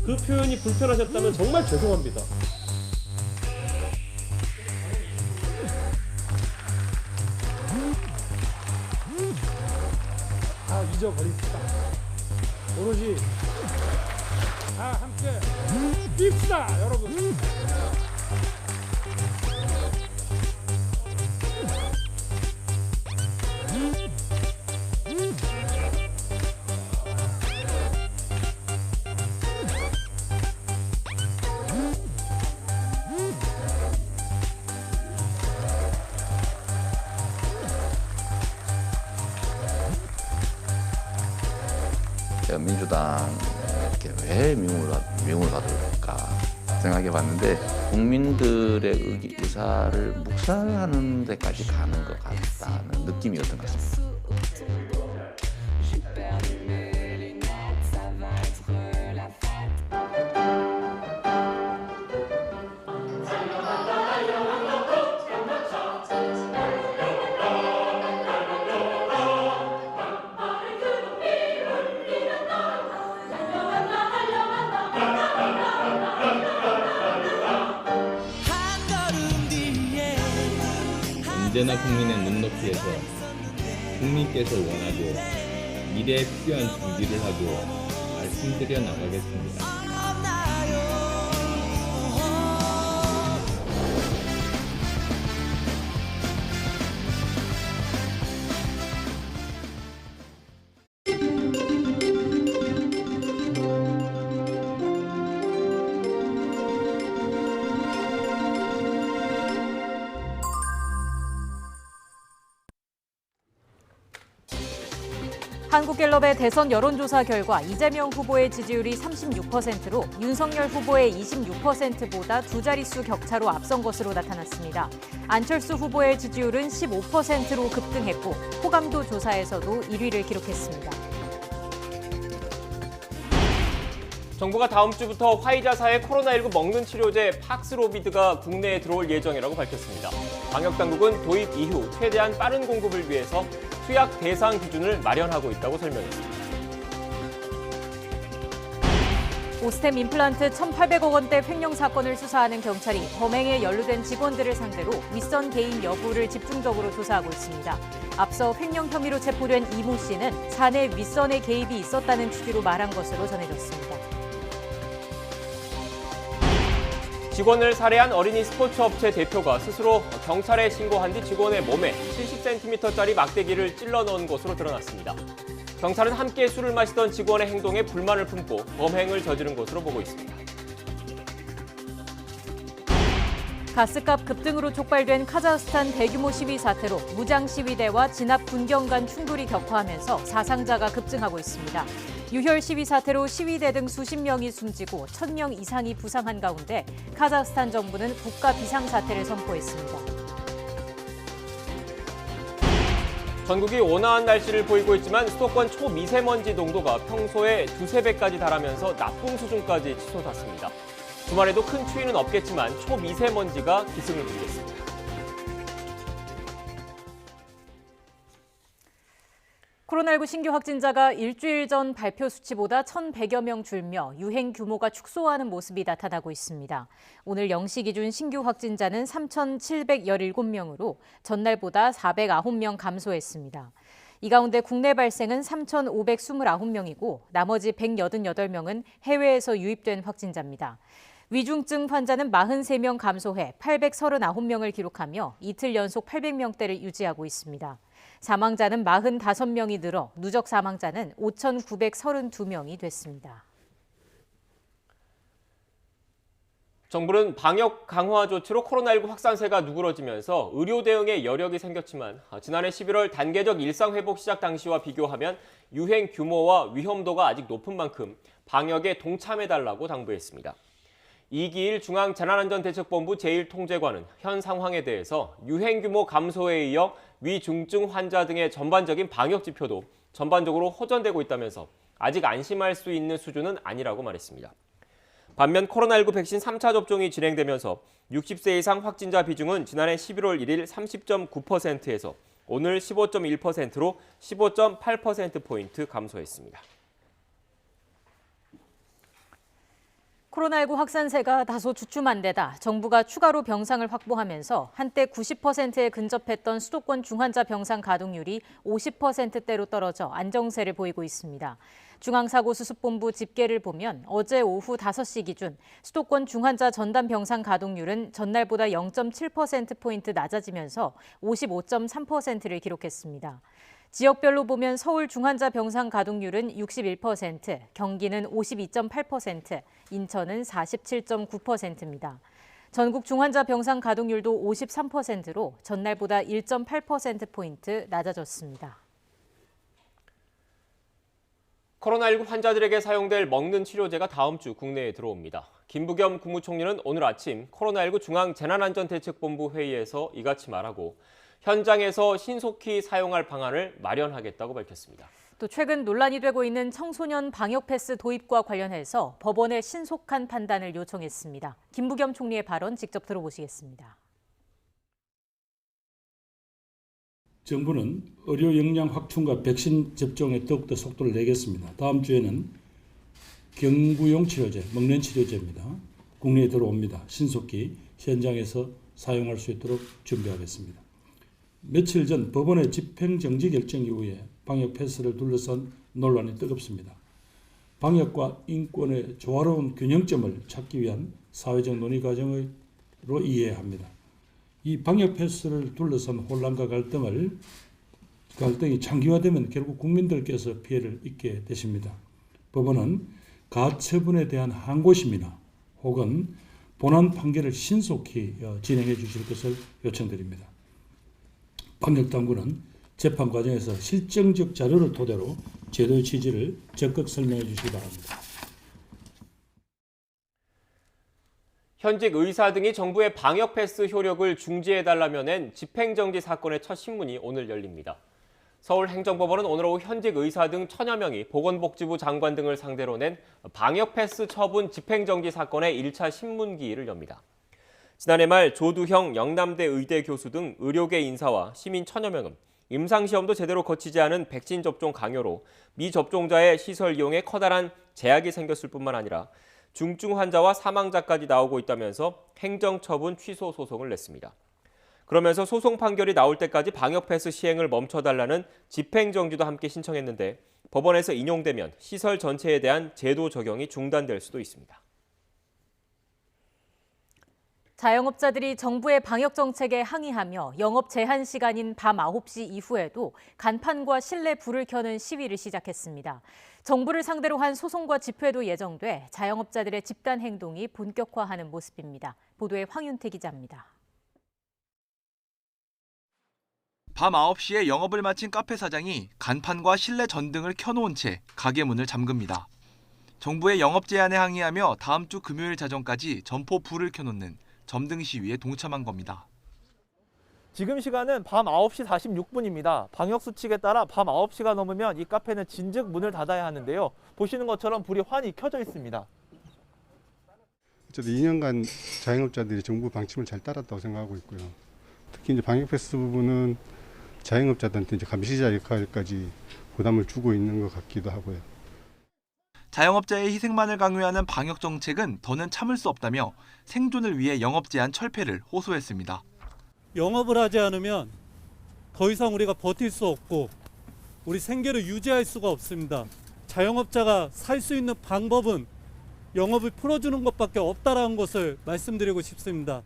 그 표현이 불편하셨다면 정말 죄송합니다. 다 잊어버립시다. 오로지 다 함께 뜁시다, 여러분. 민주당 이렇게 왜 미움을 받을까 생각해 봤는데 국민들의 의사를 묵살하는 데까지 가는 것 같다는 느낌이었던 것 같습니다. 언제나 국민의 눈높이에서 국민께서 원하고 미래에 필요한 준비를 하고 말씀드려 나가겠습니다. 한국갤럽의 대선 여론조사 결과 이재명 후보의 지지율이 36%로 윤석열 후보의 26%보다 두 자릿수 격차로 앞선 것으로 나타났습니다. 안철수 후보의 지지율은 15%로 급등했고 호감도 조사에서도 1위를 기록했습니다. 정부가 다음 주부터 화이자사의 코로나19 먹는 치료제 팍스로비드가 국내에 들어올 예정이라고 밝혔습니다. 방역당국은 도입 이후 최대한 빠른 공급을 위해서 투약 대상 기준을 마련하고 있다고 설명했습니다. 오스템 임플란트 1,800억 원대 횡령 사건을 수사하는 경찰이 범행에 연루된 직원들을 상대로 윗선 개인 여부를 집중적으로 조사하고 있습니다. 앞서 횡령 혐의로 체포된 이모 씨는 사내 윗선의 개입이 있었다는 취지로 말한 것으로 전해졌습니다. 직원을 살해한 어린이 스포츠 업체 대표가 스스로 경찰에 신고한 뒤 직원의 몸에 70cm짜리 막대기를 찔러 넣은 것으로 드러났습니다. 경찰은 함께 술을 마시던 직원의 행동에 불만을 품고 범행을 저지른 것으로 보고 있습니다. 가스값 급등으로 촉발된 카자흐스탄 대규모 시위 사태로 무장 시위대와 진압 군경 간 충돌이 격화하면서 사상자가 급증하고 있습니다. 유혈 시위 사태로 시위대 등 수십 명이 숨지고 1,000명 이상이 부상한 가운데 카자흐스탄 정부는 국가 비상사태를 선포했습니다. 전국이 온화한 날씨를 보이고 있지만 수도권 초미세먼지 농도가 평소에 두세 배까지 달하면서 나쁨 수준까지 치솟았습니다. 주말에도 큰 추위는 없겠지만 초미세먼지가 기승을 부리겠습니다. 코로나19 신규 확진자가 일주일 전 발표 수치보다 1,100여 명 줄며 유행 규모가 축소하는 모습이 나타나고 있습니다. 오늘 0시 기준 신규 확진자는 3,717명으로 전날보다 409명 감소했습니다. 이 가운데 국내 발생은 3,529명이고 나머지 188명은 해외에서 유입된 확진자입니다. 위중증 환자는 43명 감소해 839명을 기록하며 이틀 연속 800명대를 유지하고 있습니다. 사망자는 45명이 늘어 누적 사망자는 5,932명이 됐습니다. 정부는 방역 강화 조치로 코로나19 확산세가 누그러지면서 의료 대응에 여력이 생겼지만 지난해 11월 단계적 일상 회복 시작 당시와 비교하면 유행 규모와 위험도가 아직 높은 만큼 방역에 동참해달라고 당부했습니다. 이기일 중앙재난안전대책본부 제1통제관은 현 상황에 대해서 유행 규모 감소에 이어 위중증 환자 등의 전반적인 방역 지표도 전반적으로 호전되고 있다면서 아직 안심할 수 있는 수준은 아니라고 말했습니다. 반면 코로나19 백신 3차 접종이 진행되면서 60세 이상 확진자 비중은 지난해 11월 1일 30.9%에서 오늘 15.1%로 15.8%포인트 감소했습니다. 코로나19 확산세가 다소 주춤한 데다 정부가 추가로 병상을 확보하면서 한때 90%에 근접했던 수도권 중환자 병상 가동률이 50%대로 떨어져 안정세를 보이고 있습니다. 중앙사고수습본부 집계를 보면 어제 오후 5시 기준 수도권 중환자 전담 병상 가동률은 전날보다 0.7%포인트 낮아지면서 55.3%를 기록했습니다. 지역별로 보면 서울 중환자 병상 가동률은 61%, 경기는 52.8%, 인천은 47.9%입니다. 전국 중환자 병상 가동률도 53%로 전날보다 1.8%포인트 낮아졌습니다. 코로나19 환자들에게 사용될 먹는 치료제가 다음 주 국내에 들어옵니다. 김부겸 국무총리는 오늘 아침 코로나19 중앙재난안전대책본부 회의에서 이같이 말하고 현장에서 신속히 사용할 방안을 마련하겠다고 밝혔습니다. 또 최근 논란이 되고 있는 청소년 방역 패스 도입과 관련해서 법원의 신속한 판단을 요청했습니다. 김부겸 총리의 발언 직접 들어보시겠습니다. 정부는 의료 역량 확충과 백신 접종에 더욱더 속도를 내겠습니다. 다음 주에는 경구용 치료제, 먹는 치료제입니다. 국내에 들어옵니다. 신속히 현장에서 사용할 수 있도록 준비하겠습니다. 며칠 전 법원의 집행정지 결정 이후에 방역 패스를 둘러싼 논란이 뜨겁습니다. 방역과 인권의 조화로운 균형점을 찾기 위한 사회적 논의 과정으로 이해해야 합니다. 이 방역 패스를 둘러싼 혼란과 갈등이 장기화되면 결국 국민들께서 피해를 입게 되십니다. 법원은 가처분에 대한 항고심이나 혹은 본안 판결을 신속히 진행해 주실 것을 요청드립니다. 방역당국은 재판 과정에서 실증적 자료를 토대로 제도의 취지를 적극 설명해 주시기 바랍니다. 현직 의사 등이 정부의 방역 패스 효력을 중지해달라며 낸 집행정지 사건의 첫 신문이 오늘 열립니다. 서울행정법원은 오늘 오후 현직 의사 등 1000여 명이 보건복지부 장관 등을 상대로 낸 방역 패스 처분 집행정지 사건의 1차 신문기일을 엽니다. 지난해 말 조두형 영남대 의대 교수 등 의료계 인사와 시민 1000여 명은 임상시험도 제대로 거치지 않은 백신 접종 강요로 미접종자의 시설 이용에 커다란 제약이 생겼을 뿐만 아니라 중증 환자와 사망자까지 나오고 있다면서 행정처분 취소 소송을 냈습니다. 그러면서 소송 판결이 나올 때까지 방역 패스 시행을 멈춰달라는 집행정지도 함께 신청했는데 법원에서 인용되면 시설 전체에 대한 제도 적용이 중단될 수도 있습니다. 자영업자들이 정부의 방역 정책에 항의하며 영업 제한 시간인 밤 9시 이후에도 간판과 실내 불을 켜는 시위를 시작했습니다. 정부를 상대로 한 소송과 집회도 예정돼 자영업자들의 집단 행동이 본격화하는 모습입니다. 보도에 황윤태 기자입니다. 밤 9시에 영업을 마친 카페 사장이 간판과 실내 전등을 켜놓은 채 가게 문을 잠급니다. 정부의 영업 제한에 항의하며 다음 주 금요일 자정까지 점포 불을 켜놓는 점등 시위에 동참한 겁니다. 지금 시간은 밤 9시 46분입니다. 방역수칙에 따라 밤 9시가 넘으면 이 카페는 진즉 문을 닫아야 하는데요. 보시는 것처럼 불이 환히 켜져 있습니다. 어쨌든 2년간 자영업자들이 정부 방침을 잘 따랐다고 생각하고 있고요. 특히 이제 방역 패스 부분은 자영업자들한테 이제 감시자 역할까지 부담을 주고 있는 것 같기도 하고요. 자영업자의 희생만을 강요하는 방역 정책은 더는 참을 수 없다며 생존을 위해 영업 제한 철폐를 호소했습니다. 영업을 하지 않으면 더 이상 우리가 버틸 수 없고 우리 생계를 유지할 수가 없습니다. 자영업자가 살 수 있는 방법은 영업을 풀어주는 것밖에 없다라는 것을 말씀드리고 싶습니다.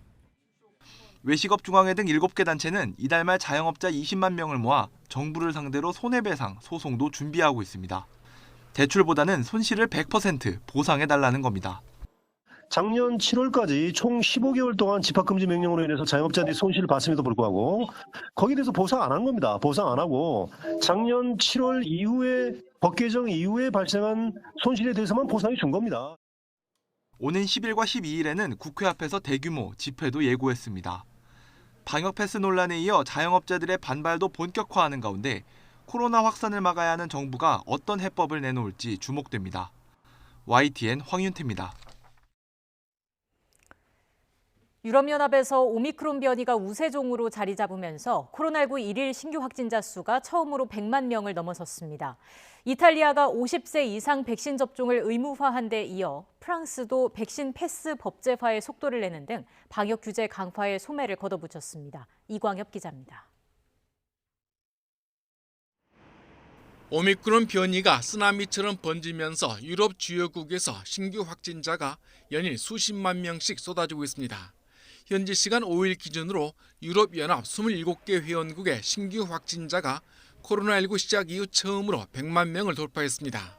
외식업중앙회 등 7개 단체는 이달 말 자영업자 20만 명을 모아 정부를 상대로 손해배상 소송도 준비하고 있습니다. 대출보다는 손실을 100% 보상해달라는 겁니다. 작년 7월까지 총 15개월 동안 집합금지 명령으로 인해서 자영업자들이 손실을 봤음에도 불구하고 거기에 대해서 보상 안 한 겁니다. 보상 안 하고 작년 7월 이후에 법 개정 이후에 발생한 손실에 대해서만 보상해 준 겁니다. 오는 10일과 12일에는 국회 앞에서 대규모 집회도 예고했습니다. 방역 패스 논란에 이어 자영업자들의 반발도 본격화하는 가운데 코로나 확산을 막아야 하는 정부가 어떤 해법을 내놓을지 주목됩니다. YTN 황윤태입니다. 유럽연합에서 오미크론 변이가 우세종으로 자리 잡으면서 코로나19 일일 신규 확진자 수가 처음으로 100만 명을 넘어섰습니다. 이탈리아가 50세 이상 백신 접종을 의무화한 데 이어 프랑스도 백신 패스 법제화에 속도를 내는 등 방역 규제 강화에 소매를 걷어붙였습니다. 이광엽 기자입니다. 오미크론 변이가 쓰나미처럼 번지면서 유럽 주요국에서 신규 확진자가 연일 수십만 명씩 쏟아지고 있습니다. 현지 시간 5일 기준으로 유럽연합 27개 회원국의 신규 확진자가 코로나19 시작 이후 처음으로 100만 명을 돌파했습니다.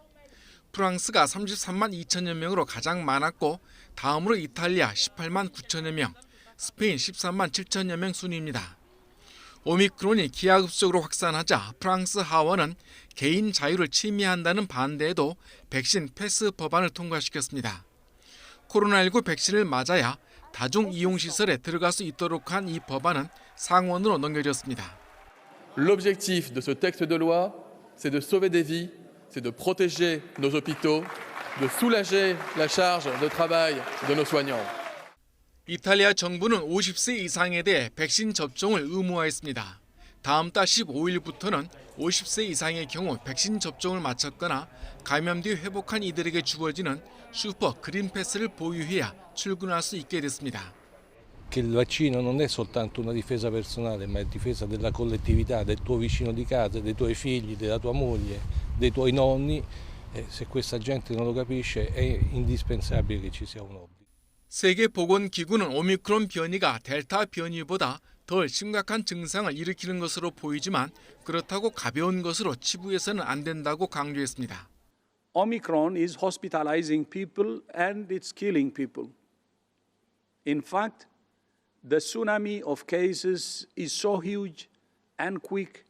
프랑스가 33만 2천여 명으로 가장 많았고 다음으로 이탈리아 18만 9천여 명, 스페인 13만 7천여 명 순입니다. 오미크론이 기하급수적으로 확산하자 프랑스 하원은 개인 자유를 침해한다는 반대에도 백신 패스 법안을 통과시켰습니다. 코로나19 백신을 맞아야 다중 이용시설에 들어갈 수 있도록 한 이 법안은 상원으로 넘겨졌습니다. L'objectif de ce texte de loi, c'est de sauver des vies, c'est de protéger nos hôpitaux, de soulager la charge de travail de nos soignants. 이탈리아 정부는 50세 이상에 대해 백신 접종을 의무화했습니다. 다음 달 15일부터는 50세 이상의 경우 백신 접종을 마쳤거나 감염 뒤 회복한 이들에게 주어지는 슈퍼 그린 패스를 보유해야 출근할 수 있게 됐습니다. Che il vaccino non è soltanto una difesa personale, ma è difesa della collettività, del tuo vicino di casa, dei tuoi figli, della tua moglie, dei tuoi nonni. Se questa gente non lo capisce è indispensabile che ci sia un obbligo. 세계보건기구는 오미크론 변이가 델타 변이보다 덜 심각한 증상을 일으키는 것으로 보이지만 그렇다고 가벼운 것으로 치부해서는 안 된다고 강조했습니다. Omicron is hospitalizing people and it's killing people. In fact, the tsunami of cases is so huge and quick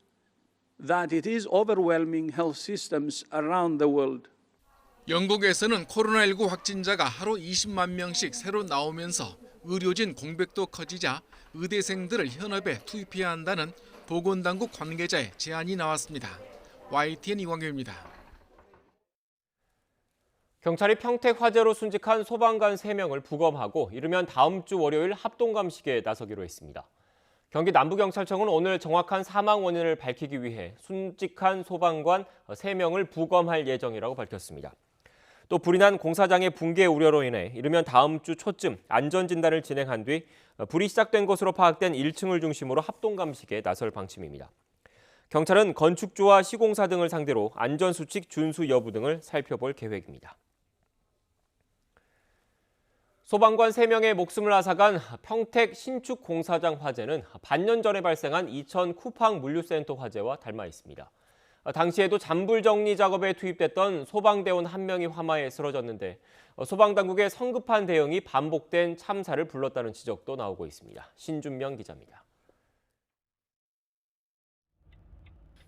that it is overwhelming health systems around the world. 영국에서는 코로나19 확진자가 하루 20만 명씩 새로 나오면서 의료진 공백도 커지자 의대생들을 현업에 투입해야 한다는 보건당국 관계자의 제안이 나왔습니다. YTN 이광규입니다. 경찰이 평택 화재로 순직한 소방관 3명을 부검하고 이르면 다음 주 월요일 합동감식에 나서기로 했습니다. 경기 남부경찰청은 오늘 정확한 사망 원인을 밝히기 위해 순직한 소방관 3명을 부검할 예정이라고 밝혔습니다. 또 불이 난 공사장의 붕괴 우려로 인해 이르면 다음 주 초쯤 안전진단을 진행한 뒤 불이 시작된 것으로 파악된 1층을 중심으로 합동감식에 나설 방침입니다. 경찰은 건축주와 시공사 등을 상대로 안전수칙 준수 여부 등을 살펴볼 계획입니다. 소방관 3명의 목숨을 앗아간 평택 신축 공사장 화재는 반년 전에 발생한 이천 쿠팡 물류센터 화재와 닮아 있습니다. 당시에도 잔불 정리 작업에 투입됐던 소방대원 1명이 화마에 쓰러졌는데 소방당국의 성급한 대응이 반복된 참사를 불렀다는 지적도 나오고 있습니다. 신준명 기자입니다.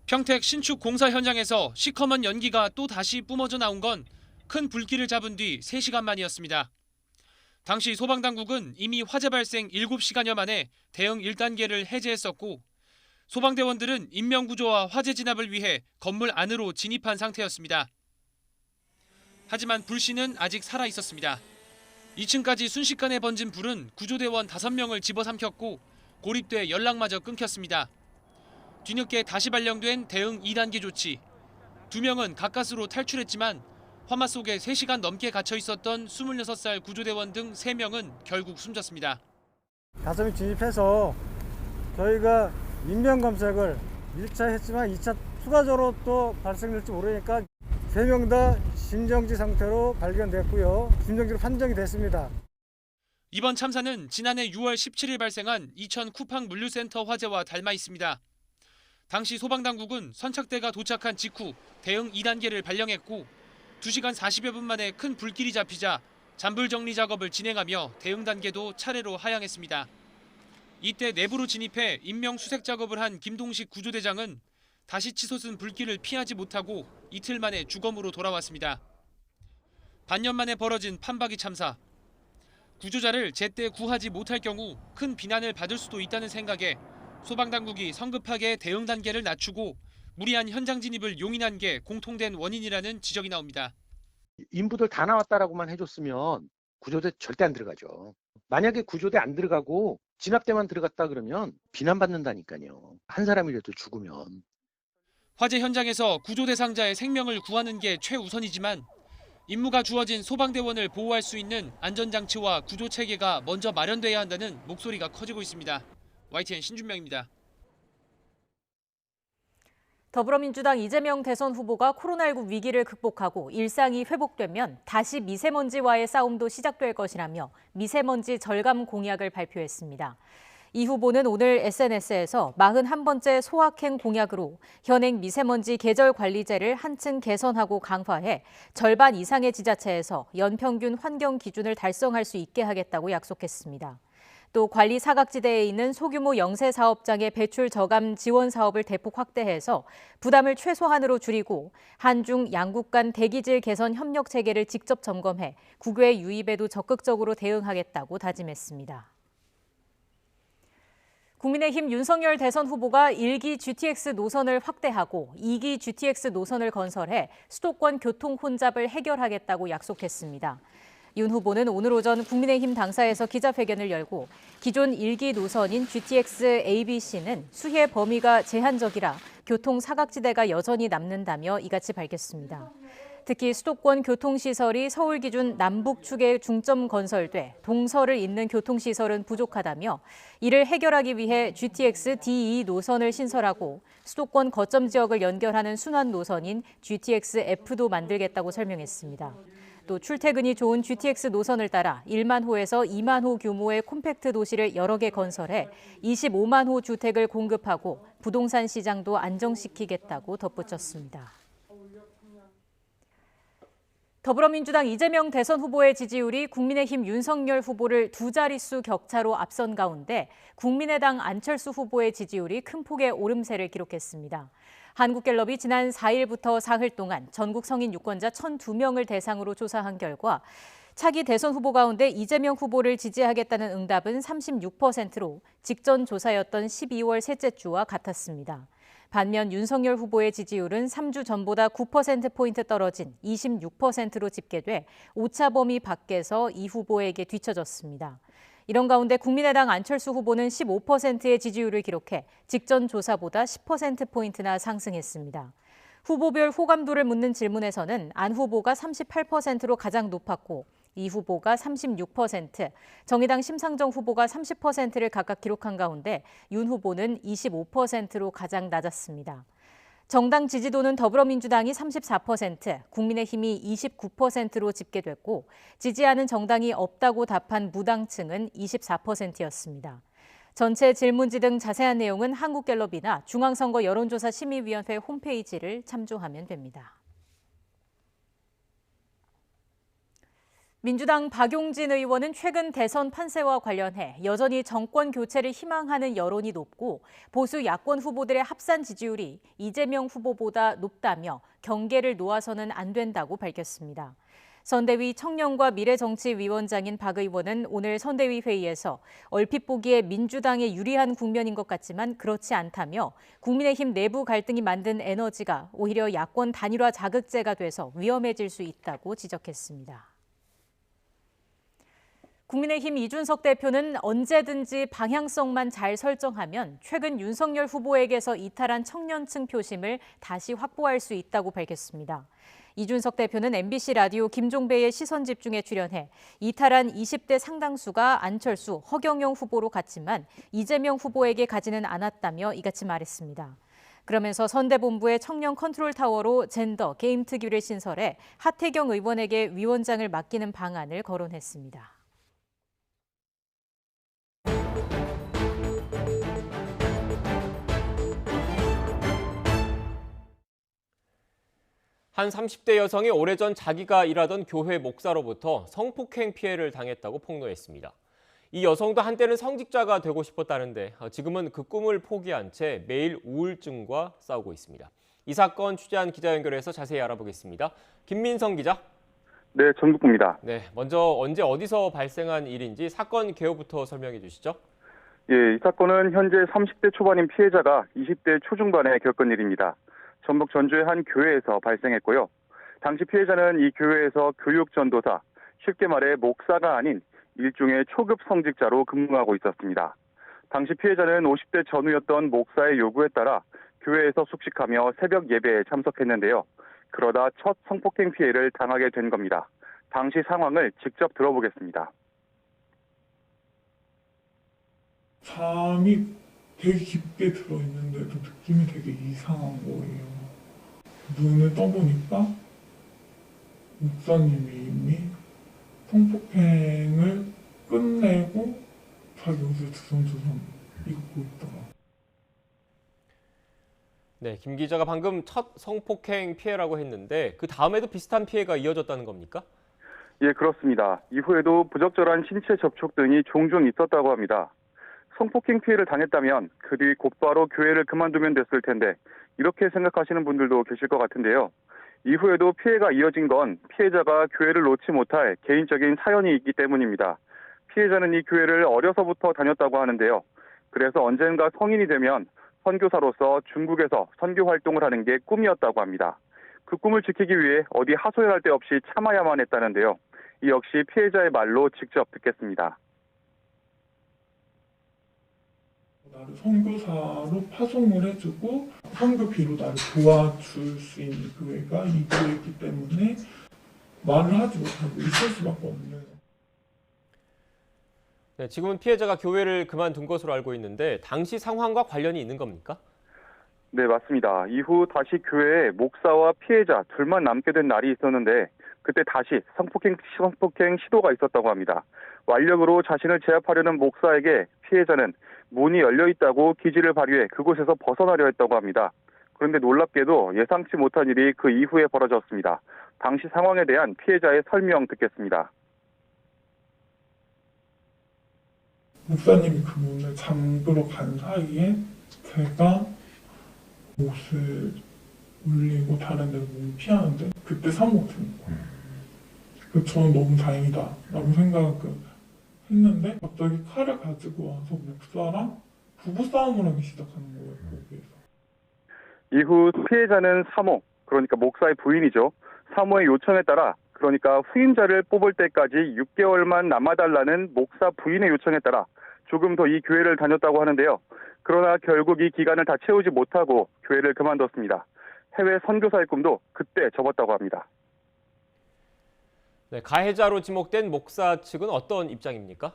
평택 신축 공사 현장에서 시커먼 연기가 또 다시 뿜어져 나온 건 큰 불길을 잡은 뒤 3시간 만이었습니다. 당시 소방당국은 이미 화재 발생 7시간여 만에 대응 1단계를 해제했었고 소방대원들은 인명구조와 화재 진압을 위해 건물 안으로 진입한 상태였습니다. 하지만 불씨는 아직 살아있었습니다. 2층까지 순식간에 번진 불은 구조대원 5명을 집어삼켰고 고립돼 연락마저 끊겼습니다. 뒤늦게 다시 발령된 대응 2단계 조치. 2명은 가까스로 탈출했지만 화마 속에 3시간 넘게 갇혀 있었던 26살 구조대원 등 3명은 결국 숨졌습니다. 가슴이 진입해서 저희가 인명검색을 1차 했지만 2차 추가적으로 또 발생될지 모르니까 3명 다 심정지 상태로 발견됐고요. 심정지로 판정이 됐습니다. 이번 참사는 지난해 6월 17일 발생한 이천 쿠팡 물류센터 화재와 닮아 있습니다. 당시 소방당국은 선착대가 도착한 직후 대응 2단계를 발령했고 2시간 40여 분 만에 큰 불길이 잡히자 잔불 정리 작업을 진행하며 대응 단계도 차례로 하향했습니다. 이때 내부로 진입해 인명 수색 작업을 한 김동식 구조대장은 다시 치솟은 불길을 피하지 못하고 이틀 만에 주검으로 돌아왔습니다. 반년 만에 벌어진 판박이 참사. 구조자를 제때 구하지 못할 경우 큰 비난을 받을 수도 있다는 생각에 소방당국이 성급하게 대응 단계를 낮추고 무리한 현장 진입을 용인한 게 공통된 원인이라는 지적이 나옵니다. 인부들 다 나왔다라고만 해줬으면 구조대 절대 안 들어가죠. 만약에 구조대 안 들어가고 진압대만 들어갔다 그러면 비난받는다니까요. 한 사람이라도 죽으면. 화재 현장에서 구조 대상자의 생명을 구하는 게 최우선이지만 임무가 주어진 소방대원을 보호할 수 있는 안전장치와 구조체계가 먼저 마련돼야 한다는 목소리가 커지고 있습니다. YTN 신준명입니다. 더불어민주당 이재명 대선 후보가 코로나19 위기를 극복하고 일상이 회복되면 다시 미세먼지와의 싸움도 시작될 것이라며 미세먼지 절감 공약을 발표했습니다. 이 후보는 오늘 SNS에서 41번째 소확행 공약으로 현행 미세먼지 계절관리제를 한층 개선하고 강화해 절반 이상의 지자체에서 연평균 환경 기준을 달성할 수 있게 하겠다고 약속했습니다. 또 관리 사각지대에 있는 소규모 영세 사업장의 배출 저감 지원 사업을 대폭 확대해서 부담을 최소한으로 줄이고 한중 양국 간 대기질 개선 협력 체계를 직접 점검해 국외 유입에도 적극적으로 대응하겠다고 다짐했습니다. 국민의힘 윤석열 대선 후보가 1기 GTX 노선을 확대하고 2기 GTX 노선을 건설해 수도권 교통 혼잡을 해결하겠다고 약속했습니다. 윤 후보는 오늘 오전 국민의힘 당사에서 기자회견을 열고 기존 1기 노선인 GTX ABC는 수혜 범위가 제한적이라 교통 사각지대가 여전히 남는다며 이같이 밝혔습니다. 특히 수도권 교통시설이 서울 기준 남북축에 중점 건설돼 동서를 잇는 교통시설은 부족하다며 이를 해결하기 위해 GTX D2 노선을 신설하고 수도권 거점 지역을 연결하는 순환 노선인 GTX F도 만들겠다고 설명했습니다. 또 출퇴근이 좋은 GTX 노선을 따라 1만 호에서 2만 호 규모의 콤팩트 도시를 여러 개 건설해 25만 호 주택을 공급하고 부동산 시장도 안정시키겠다고 덧붙였습니다. 더불어민주당 이재명 대선 후보의 지지율이 국민의힘 윤석열 후보를 두 자릿수 격차로 앞선 가운데 국민의당 안철수 후보의 지지율이 큰 폭의 오름세를 기록했습니다. 한국갤럽이 지난 4일부터 사흘 동안 전국 성인 유권자 1,002명을 대상으로 조사한 결과 차기 대선 후보 가운데 이재명 후보를 지지하겠다는 응답은 36%로 직전 조사였던 12월 셋째 주와 같았습니다. 반면 윤석열 후보의 지지율은 3주 전보다 9%포인트 떨어진 26%로 집계돼 오차 범위 밖에서 이 후보에게 뒤처졌습니다. 이런 가운데 국민의당 안철수 후보는 15%의 지지율을 기록해 직전 조사보다 10%포인트나 상승했습니다. 후보별 호감도를 묻는 질문에서는 안 후보가 38%로 가장 높았고 이 후보가 36%, 정의당 심상정 후보가 30%를 각각 기록한 가운데 윤 후보는 25%로 가장 낮았습니다. 정당 지지도는 더불어민주당이 34%, 국민의힘이 29%로 집계됐고 지지하는 정당이 없다고 답한 무당층은 24%였습니다. 전체 질문지 등 자세한 내용은 한국갤럽이나 중앙선거 여론조사 심의위원회 홈페이지를 참조하면 됩니다. 민주당 박용진 의원은 최근 대선 판세와 관련해 여전히 정권 교체를 희망하는 여론이 높고 보수 야권 후보들의 합산 지지율이 이재명 후보보다 높다며 경계를 놓아서는 안 된다고 밝혔습니다. 선대위 청년과 미래정치위원장인 박 의원은 오늘 선대위 회의에서 얼핏 보기에 민주당에 유리한 국면인 것 같지만 그렇지 않다며 국민의힘 내부 갈등이 만든 에너지가 오히려 야권 단일화 자극제가 돼서 위험해질 수 있다고 지적했습니다. 국민의힘 이준석 대표는 언제든지 방향성만 잘 설정하면 최근 윤석열 후보에게서 이탈한 청년층 표심을 다시 확보할 수 있다고 밝혔습니다. 이준석 대표는 MBC 라디오 김종배의 시선집중에 출연해 이탈한 20대 상당수가 안철수, 허경영 후보로 갔지만 이재명 후보에게 가지는 않았다며 이같이 말했습니다. 그러면서 선대본부의 청년 컨트롤타워로 젠더, 게임 특유를 신설해 하태경 의원에게 위원장을 맡기는 방안을 거론했습니다. 한 30대 여성이 오래전 자기가 일하던 교회 목사로부터 성폭행 피해를 당했다고 폭로했습니다. 이 여성도 한때는 성직자가 되고 싶었다는데 지금은 그 꿈을 포기한 채 매일 우울증과 싸우고 있습니다. 이 사건 취재한 기자 연결해서 자세히 알아보겠습니다. 김민성 기자. 네, 전국구입니다. 네, 먼저 언제 어디서 발생한 일인지 사건 개요부터 설명해 주시죠. 예, 이 사건은 현재 30대 초반인 피해자가 20대 초중반에 겪은 일입니다. 전북 전주의 한 교회에서 발생했고요. 당시 피해자는 이 교회에서 교육 전도사, 쉽게 말해 목사가 아닌 일종의 초급 성직자로 근무하고 있었습니다. 당시 피해자는 50대 전후였던 목사의 요구에 따라 교회에서 숙식하며 새벽 예배에 참석했는데요. 그러다 첫 성폭행 피해를 당하게 된 겁니다. 당시 상황을 직접 들어보겠습니다. 잠이 되게 깊게 들어있는데도 느낌이 되게 이상한 거예요. 눈을 떠보니까 목사님이 이미 성폭행을 끝내고 자기 옷을 주섬주섬 입고 있더라고요. 네, 김 기자가 방금 첫 성폭행 피해라고 했는데 그 다음에도 비슷한 피해가 이어졌다는 겁니까? 예, 그렇습니다. 이후에도 부적절한 신체 접촉 등이 종종 있었다고 합니다. 성폭행 피해를 당했다면 그 뒤 곧바로 교회를 그만두면 됐을 텐데 이렇게 생각하시는 분들도 계실 것 같은데요. 이후에도 피해가 이어진 건 피해자가 교회를 놓지 못할 개인적인 사연이 있기 때문입니다. 피해자는 이 교회를 어려서부터 다녔다고 하는데요. 그래서 언젠가 성인이 되면 선교사로서 중국에서 선교 활동을 하는 게 꿈이었다고 합니다. 그 꿈을 지키기 위해 어디 하소연할 데 없이 참아야만 했다는데요. 이 역시 피해자의 말로 직접 듣겠습니다. 나를 선교사로 파송을 해주고 선교비로 나를 도와줄 수 있는 교회가 이 교회이기 때문에 말을 하지 못하고 있을 수밖에 없는. 네, 지금은 피해자가 교회를 그만둔 것으로 알고 있는데 당시 상황과 관련이 있는 겁니까? 네, 맞습니다. 이후 다시 교회에 목사와 피해자 둘만 남게 된 날이 있었는데 그때 다시 성폭행 시도가 있었다고 합니다. 완력으로 자신을 제압하려는 목사에게 피해자는 문이 열려 있다고 기지를 발휘해 그곳에서 벗어나려 했다고 합니다. 그런데 놀랍게도 예상치 못한 일이 그 이후에 벌어졌습니다. 당시 상황에 대한 피해자의 설명 듣겠습니다. 목사님이 그 문을 잠그러 간 사이에 제가 옷을 올리고 다른 데로 몸을 피하는데 그때 사고가 든 거예요. 그래서 저는 너무 다행이다 라고 생각을 했는데 갑자기 칼을 가지고 와서 목사랑 부부싸움을 하기 시작하는 거예요. 거기에서. 이후 피해자는 사모, 그러니까 목사의 부인이죠. 사모의 요청에 따라 그러니까 후임자를 뽑을 때까지 6개월만 남아달라는 목사 부인의 요청에 따라 조금 더 이 교회를 다녔다고 하는데요. 그러나 결국 이 기간을 다 채우지 못하고 교회를 그만뒀습니다. 해외 선교사의 꿈도 그때 접었다고 합니다. 네, 가해자로 지목된 목사 측은 어떤 입장입니까?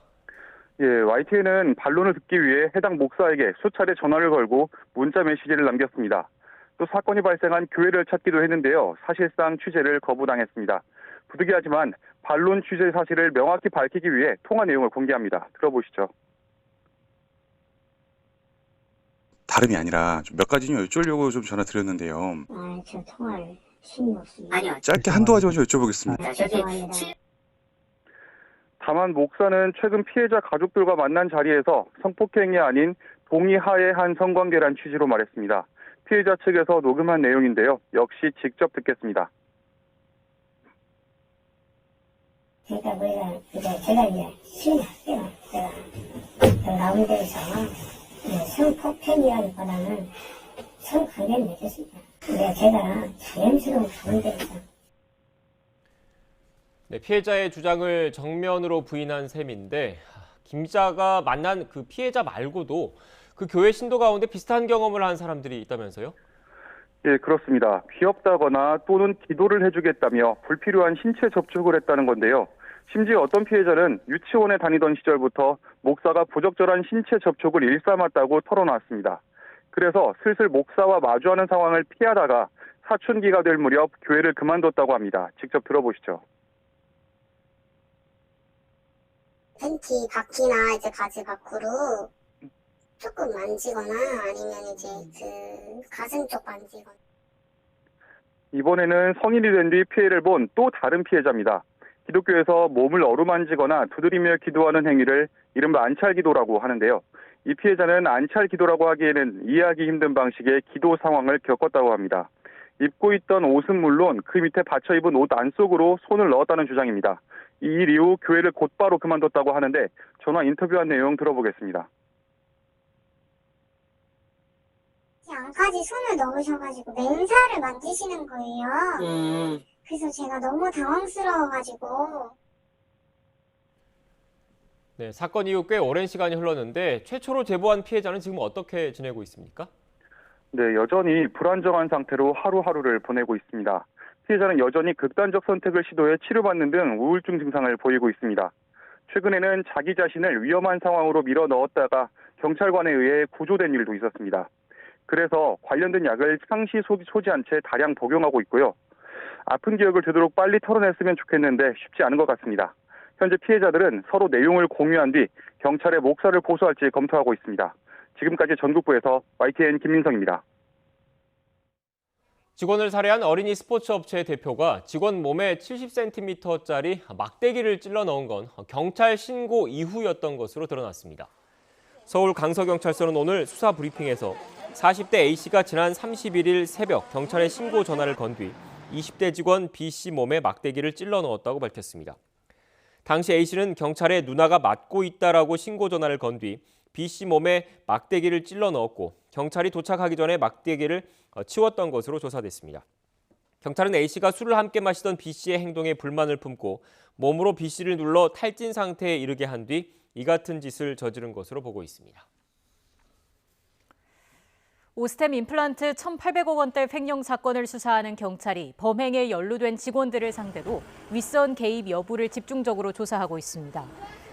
예, YTN은 반론을 듣기 위해 해당 목사에게 수차례 전화를 걸고 문자 메시지를 남겼습니다. 또 사건이 발생한 교회를 찾기도 했는데요. 사실상 취재를 거부당했습니다. 부득이하지만 반론 취재 사실을 명확히 밝히기 위해 통화 내용을 공개합니다. 들어보시죠. 다름이 아니라 몇 가지 좀 여쭈려고 좀 전화 드렸는데요. 저 통화를 신이 없습니다. 아니요. 짧게 한두 가지만 좀 여쭤보겠습니다. 다만 목사는 최근 피해자 가족들과 만난 자리에서 성폭행이 아닌 동의하에 한 성관계란 취지로 말했습니다. 피해자 측에서 녹음한 내용인데요. 역시 직접 듣겠습니다. 제가 가운데에서 성폭행이라기보다는 성관계를 맺었습니다. 제가 자연스러운 가운데에서. 네, 피해자의 주장을 정면으로 부인한 셈인데 김 기자가 만난 그 피해자 말고도 그 교회 신도 가운데 비슷한 경험을 한 사람들이 있다면서요? 예, 그렇습니다. 귀엽다거나 또는 기도를 해주겠다며 불필요한 신체 접촉을 했다는 건데요. 심지어 어떤 피해자는 유치원에 다니던 시절부터 목사가 부적절한 신체 접촉을 일삼았다고 털어놨습니다. 그래서 슬슬 목사와 마주하는 상황을 피하다가 사춘기가 될 무렵 교회를 그만뒀다고 합니다. 직접 들어보시죠. 팬티 바퀴나 이제 바지 밖으로 조금 만지거나 아니면 이제 그 가슴 쪽 만지거나. 이번에는 성인이 된 뒤 피해를 본 또 다른 피해자입니다. 기독교에서 몸을 어루만지거나 두드리며 기도하는 행위를 이른바 안찰기도라고 하는데요. 이 피해자는 안찰기도라고 하기에는 이해하기 힘든 방식의 기도 상황을 겪었다고 합니다. 입고 있던 옷은 물론 그 밑에 받쳐 입은 옷 안속으로 손을 넣었다는 주장입니다. 이 일 이후 교회를 곧바로 그만뒀다고 하는데 전화 인터뷰한 내용 들어보겠습니다. 안까지 손을 넣으셔가지고 맨살을 만지시는 거예요. 그래서 제가 너무 당황스러워가지고. 네, 사건 이후 꽤 오랜 시간이 흘렀는데 최초로 제보한 피해자는 지금 어떻게 지내고 있습니까? 네, 여전히 불안정한 상태로 하루하루를 보내고 있습니다. 피해자는 여전히 극단적 선택을 시도해 치료받는 등 우울증 증상을 보이고 있습니다. 최근에는 자기 자신을 위험한 상황으로 밀어 넣었다가 경찰관에 의해 구조된 일도 있었습니다. 그래서 관련된 약을 상시 소지한 채 다량 복용하고 있고요. 아픈 기억을 되도록 빨리 털어냈으면 좋겠는데 쉽지 않은 것 같습니다. 현재 피해자들은 서로 내용을 공유한 뒤 경찰에 목사를 고소할지 검토하고 있습니다. 지금까지 전국부에서 YTN 김민성입니다. 직원을 살해한 어린이 스포츠 업체의 대표가 직원 몸에 70cm짜리 막대기를 찔러 넣은 건 경찰 신고 이후였던 것으로 드러났습니다. 서울 강서경찰서는 오늘 수사 브리핑에서 40대 A씨가 지난 31일 새벽 경찰에 신고 전화를 건 뒤 20대 직원 B씨 몸에 막대기를 찔러 넣었다고 밝혔습니다. 당시 A씨는 경찰에 누나가 맞고 있다라고 신고 전화를 건 뒤 B씨 몸에 막대기를 찔러 넣었고 경찰이 도착하기 전에 막대기를 치웠던 것으로 조사됐습니다. 경찰은 A씨가 술을 함께 마시던 B씨의 행동에 불만을 품고 몸으로 B씨를 눌러 탈진 상태에 이르게 한 뒤 이 같은 짓을 저지른 것으로 보고 있습니다. 오스템 임플란트 1,800억 원대 횡령 사건을 수사하는 경찰이 범행에 연루된 직원들을 상대로 윗선 개입 여부를 집중적으로 조사하고 있습니다.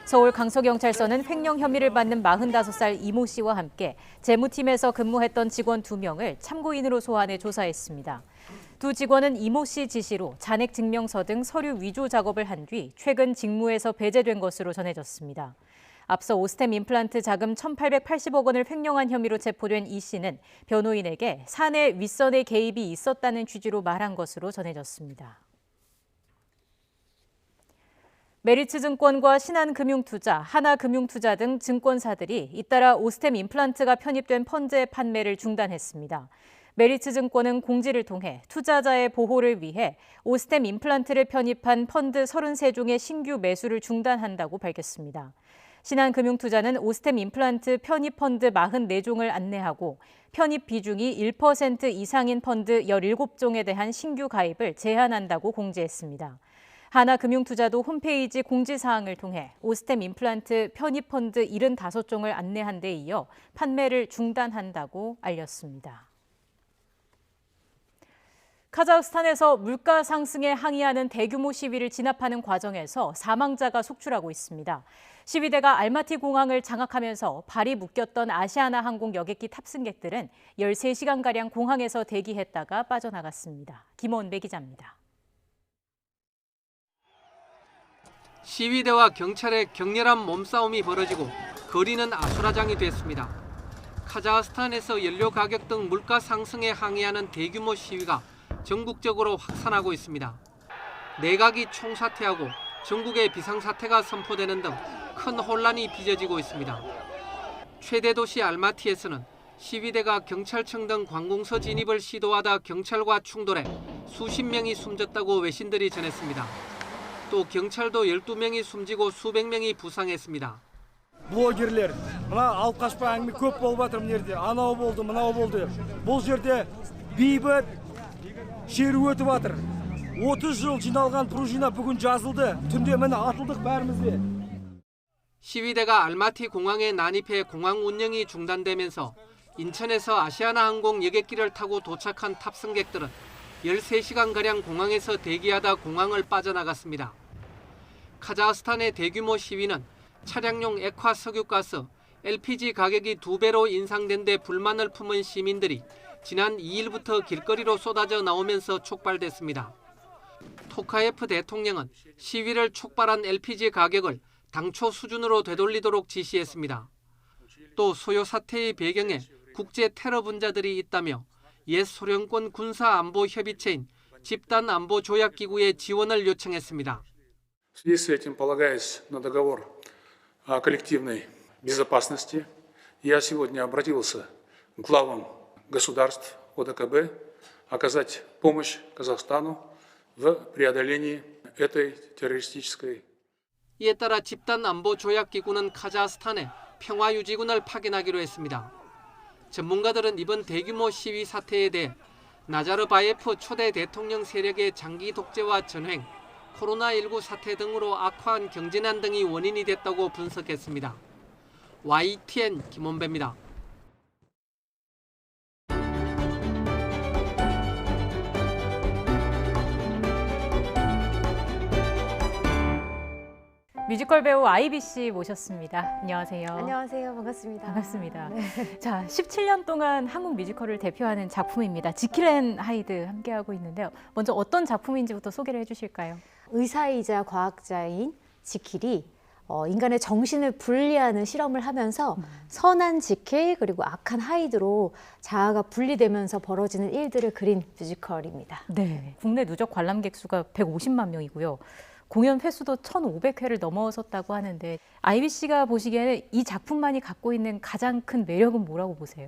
서울 강서경찰서는 횡령 혐의를 받는 45살 이모 씨와 함께 재무팀에서 근무했던 직원 2명을 참고인으로 소환해 조사했습니다. 두 직원은 이모 씨 지시로 잔액 증명서 등 서류 위조 작업을 한 뒤 최근 직무에서 배제된 것으로 전해졌습니다. 앞서 오스템 임플란트 자금 1,880억 원을 횡령한 혐의로 체포된 이 씨는 변호인에게 사내 윗선의 개입이 있었다는 취지로 말한 것으로 전해졌습니다. 메리츠증권과 신한금융투자, 하나금융투자 등 증권사들이 잇따라 오스템 임플란트가 편입된 펀드의 판매를 중단했습니다. 메리츠증권은 공지를 통해 투자자의 보호를 위해 오스템 임플란트를 편입한 펀드 33종의 신규 매수를 중단한다고 밝혔습니다. 신한금융투자는 오스템 임플란트 편입 펀드 44종을 안내하고 편입 비중이 1% 이상인 펀드 17종에 대한 신규 가입을 제한한다고 공지했습니다. 하나금융투자도 홈페이지 공지사항을 통해 오스템 임플란트 편입 펀드 75종을 안내한 데 이어 판매를 중단한다고 알렸습니다. 카자흐스탄에서 물가 상승에 항의하는 대규모 시위를 진압하는 과정에서 사망자가 속출하고 있습니다. 시위대가 알마티 공항을 장악하면서 발이 묶였던 아시아나 항공 여객기 탑승객들은 13시간가량 공항에서 대기했다가 빠져나갔습니다. 김원배 기자입니다. 시위대와 경찰의 격렬한 몸싸움이 벌어지고 거리는 아수라장이 됐습니다. 카자흐스탄에서 연료 가격 등 물가 상승에 항의하는 대규모 시위가 전국적으로 확산하고 있습니다. 내각이 총사퇴하고 전국에 비상사태가 선포되는 등 큰 혼란이 빚어지고 있습니다. 최대 도시 알마티에서는 시위대가 경찰청 등 관공서 진입을 시도하다 경찰과 충돌해 수십 명이 숨졌다고 외신들이 전했습니다. 또 경찰도 12명이 숨지고 수백 명이 부상했습니다. Блогерлер, мына алып қашпа әңгіме көп болып жатыр мына жерде. Анау болды, мынау болды. Бұл жерде бейбіт шеру өтіп жатыр. 30 жыл жиналған пружина бүгін жазылды. түнде міне атылдық бәріміз де. 시위대가 알마티 공항에 난입해 공항 운영이 중단되면서 인천에서 아시아나 항공 여객기를 타고 도착한 탑승객들은 13시간가량 공항에서 대기하다 공항을 빠져나갔습니다. 카자흐스탄의 대규모 시위는 차량용 액화 석유가스, LPG 가격이 2배로 인상된 데 불만을 품은 시민들이 지난 2일부터 길거리로 쏟아져 나오면서 촉발됐습니다. 토카예프 대통령은 시위를 촉발한 LPG 가격을 당초 수준으로 되돌리도록 지시했습니다. 또 소요 사태의 배경에 국제 테러 분자들이 있다며 옛 소련권 군사안보협의체인 집단안보조약기구의 지원을 요청했습니다. В связи с этим, полагаясь на договор о коллективной безопасности, я сегодня обратился к главам государств ОДКБ оказать помощь Казахстану в преодолении этой террористической. 이에 따라 집단안보조약기구는 카자흐스탄에 평화유지군을 파견하기로 했습니다. 전문가들은 이번 대규모 시위 사태에 대해 나자르바예프 초대 대통령 세력의 장기 독재와 전횡, 코로나19 사태 등으로 악화한 경제난 등이 원인이 됐다고 분석했습니다. YTN 김원배입니다. 뮤지컬 배우 아이비 씨 모셨습니다. 안녕하세요. 안녕하세요. 반갑습니다. 반갑습니다. 네. 자, 17년 동안 한국 뮤지컬을 대표하는 작품입니다. 지킬 앤 하이드 함께하고 있는데요. 먼저 어떤 작품인지부터 소개를 해주실까요? 의사이자 과학자인 지킬이 인간의 정신을 분리하는 실험을 하면서 선한 지킬 그리고 악한 하이드로 자아가 분리되면서 벌어지는 일들을 그린 뮤지컬입니다. 네. 국내 누적 관람객 수가 150만 명이고요. 공연 횟수도 1,500회를 넘어섰다고 하는데 아이비 씨가 보시기에는 이 작품만이 갖고 있는 가장 큰 매력은 뭐라고 보세요?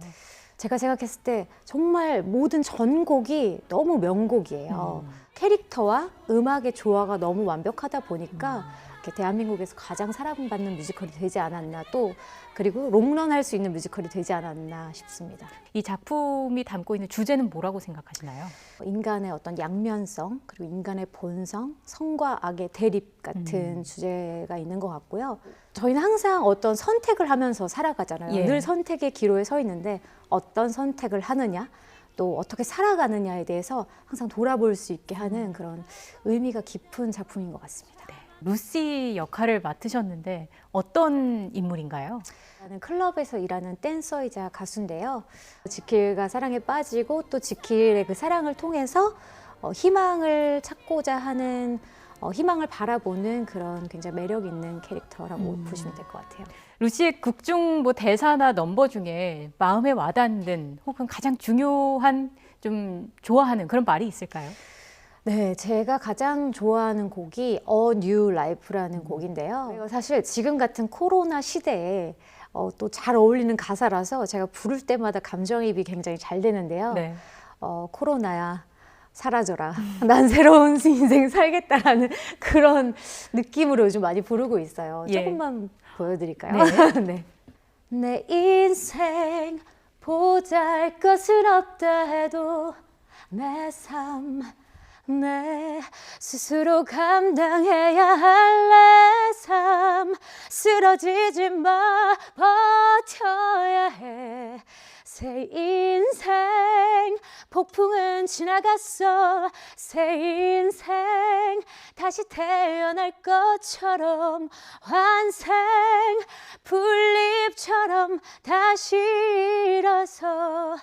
제가 생각했을 때 정말 모든 전곡이 너무 명곡이에요. 캐릭터와 음악의 조화가 너무 완벽하다 보니까 이렇게 대한민국에서 가장 사랑받는 뮤지컬이 되지 않았나, 또 그리고 롱런할 수 있는 뮤지컬이 되지 않았나 싶습니다. 이 작품이 담고 있는 주제는 뭐라고 생각하시나요? 인간의 어떤 양면성, 그리고 인간의 본성, 성과 악의 대립 같은 주제가 있는 것 같고요. 저희는 항상 어떤 선택을 하면서 살아가잖아요. 예. 늘 선택의 기로에 서 있는데 어떤 선택을 하느냐, 또 어떻게 살아가느냐에 대해서 항상 돌아볼 수 있게 하는 그런 의미가 깊은 작품인 것 같습니다. 루시 역할을 맡으셨는데 어떤 인물인가요? 나는 클럽에서 일하는 댄서이자 가수인데요. 지킬과 사랑에 빠지고 또 지킬의 그 사랑을 통해서 희망을 찾고자 하는, 희망을 바라보는 그런 굉장히 매력 있는 캐릭터라고 보시면 될 것 같아요. 루시의 극중 뭐 대사나 넘버 중에 마음에 와닿는 혹은 가장 중요한 좀 좋아하는 그런 말이 있을까요? 네, 제가 가장 좋아하는 곡이 A New Life라는 곡인데요. 사실 지금 같은 코로나 시대에 또 잘 어울리는 가사라서 제가 부를 때마다 감정이입이 굉장히 잘 되는데요. 네. 코로나야 사라져라. 난 새로운 인생 살겠다라는 그런 느낌으로 요즘 많이 부르고 있어요. 예. 조금만 보여드릴까요? 네. 네. 내 인생 보잘 것은 없다 해도 내 삶 내 스스로 감당해야 할 내 삶 쓰러지지 마 버텨야 해 새 인생 폭풍은 지나갔어 새 인생 다시 태어날 것처럼 환생 풀잎처럼 다시 일어서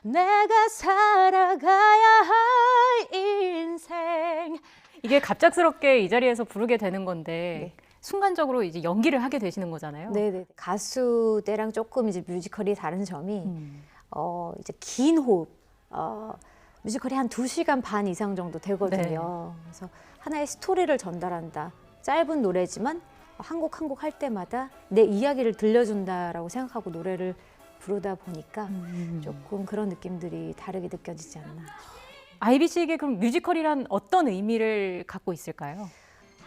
내가 살아가야 할 인생. 이게 갑작스럽게 이 자리에서 부르게 되는 건데 순간적으로 이제 연기를 하게 되시는 거잖아요. 네네. 가수 때랑 조금 이제 뮤지컬이 다른 점이 이제 긴 호흡. 뮤지컬이 한 2시간 반 이상 정도 되거든요. 그래서 하나의 스토리를 전달한다. 짧은 노래지만 한 곡 한 곡 할 때마다 내 이야기를 들려준다라고 생각하고 노래를 부르다 보니까 조금 그런 느낌들이 다르게 느껴지지 않나. 아이비 씨에게 그럼 뮤지컬이란 어떤 의미를 갖고 있을까요?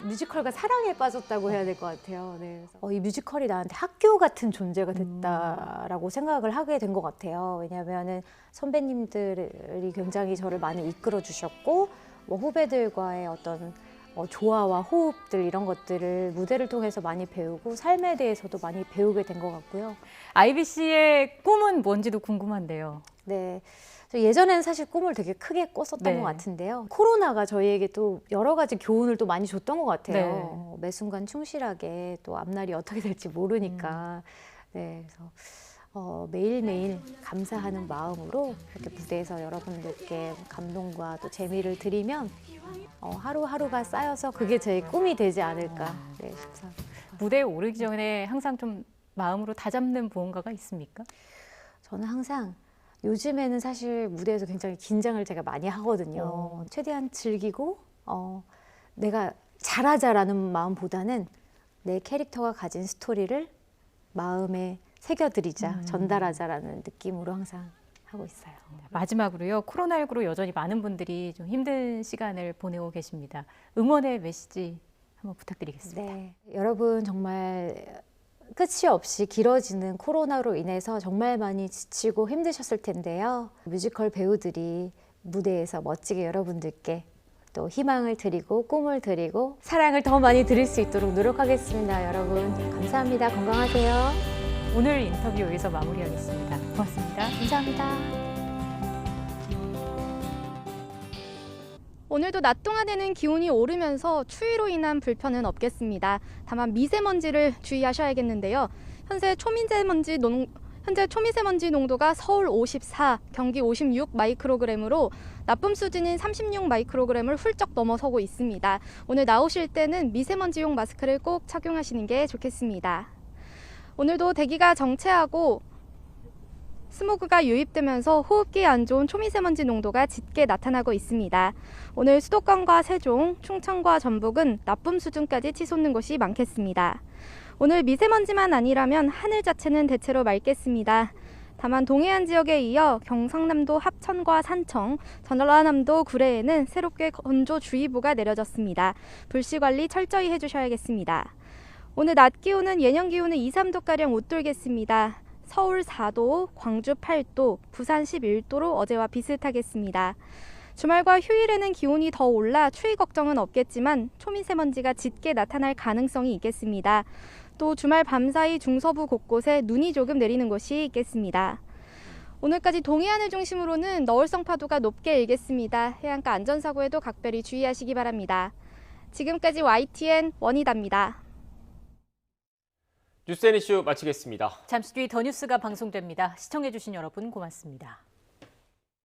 뮤지컬과 사랑에 빠졌다고 해야 될 것 같아요. 네. 그래서 이 뮤지컬이 나한테 학교 같은 존재가 됐다라고 생각을 하게 된 것 같아요. 왜냐하면 선배님들이 굉장히 저를 많이 이끌어 주셨고 후배들과의 어떤 조화와 호흡들 이런 것들을 무대를 통해서 많이 배우고 삶에 대해서도 많이 배우게 된 것 같고요. 아이비 씨의 꿈은 뭔지도 궁금한데요. 네. 예전에는 사실 꿈을 되게 크게 꿨었던 것 같은데요. 코로나가 저희에게 또 여러 가지 교훈을 또 많이 줬던 것 같아요. 매 순간 충실하게 또 앞날이 어떻게 될지 모르니까. 네, 그래서 매일매일 감사하는 마음으로 이렇게 무대에서 여러분들께 감동과 또 재미를 드리면 하루하루가 쌓여서 그게 제 꿈이 되지 않을까 싶습니다. 무대에 오르기 전에 항상 좀 마음으로 다잡는 무언가가 있습니까? 저는 항상 요즘에는 사실 무대에서 굉장히 긴장을 제가 많이 하거든요. 최대한 즐기고 내가 잘하자라는 마음보다는 내 캐릭터가 가진 스토리를 마음에 새겨드리자, 전달하자라는 느낌으로 항상 하고 있어요. 마지막으로요. 코로나19로 여전히 많은 분들이 좀 힘든 시간을 보내고 계십니다. 응원의 메시지 한번 부탁드리겠습니다. 네, 여러분 정말 끝이 없이 길어지는 코로나로 인해서 정말 많이 지치고 힘드셨을 텐데요. 뮤지컬 배우들이 무대에서 멋지게 여러분들께 또 희망을 드리고 꿈을 드리고 사랑을 더 많이 드릴 수 있도록 노력하겠습니다. 여러분 감사합니다. 건강하세요. 오늘 인터뷰 여기서 마무리하겠습니다. 고맙습니다. 감사합니다. 오늘도 낮 동안에는 기온이 오르면서 추위로 인한 불편은 없겠습니다. 다만 미세먼지를 주의하셔야겠는데요. 현재 초미세먼지 농도가 서울 54, 경기 56 마이크로그램으로 나쁨 수준인 36 마이크로그램을 훌쩍 넘어서고 있습니다. 오늘 나오실 때는 미세먼지용 마스크를 꼭 착용하시는 게 좋겠습니다. 오늘도 대기가 정체하고 스모그가 유입되면서 호흡기에 안 좋은 초미세먼지 농도가 짙게 나타나고 있습니다. 오늘 수도권과 세종, 충청과 전북은 나쁨 수준까지 치솟는 곳이 많겠습니다. 오늘 미세먼지만 아니라면 하늘 자체는 대체로 맑겠습니다. 다만 동해안 지역에 이어 경상남도 합천과 산청, 전라남도 구례에는 새롭게 건조주의보가 내려졌습니다. 불씨관리 철저히 해주셔야겠습니다. 오늘 낮 기온은 예년 기온은 2, 3도가량 웃돌겠습니다. 서울 4도, 광주 8도, 부산 11도로 어제와 비슷하겠습니다. 주말과 휴일에는 기온이 더 올라 추위 걱정은 없겠지만 초미세먼지가 짙게 나타날 가능성이 있겠습니다. 또 주말 밤사이 중서부 곳곳에 눈이 조금 내리는 곳이 있겠습니다. 오늘까지 동해안을 중심으로는 너울성 파도가 높게 일겠습니다. 해안가 안전사고에도 각별히 주의하시기 바랍니다. 지금까지 YTN 원희다입니다. 뉴스앤이슈 마치겠습니다. 잠시 뒤 더 뉴스가 방송됩니다. 시청해주신 여러분 고맙습니다.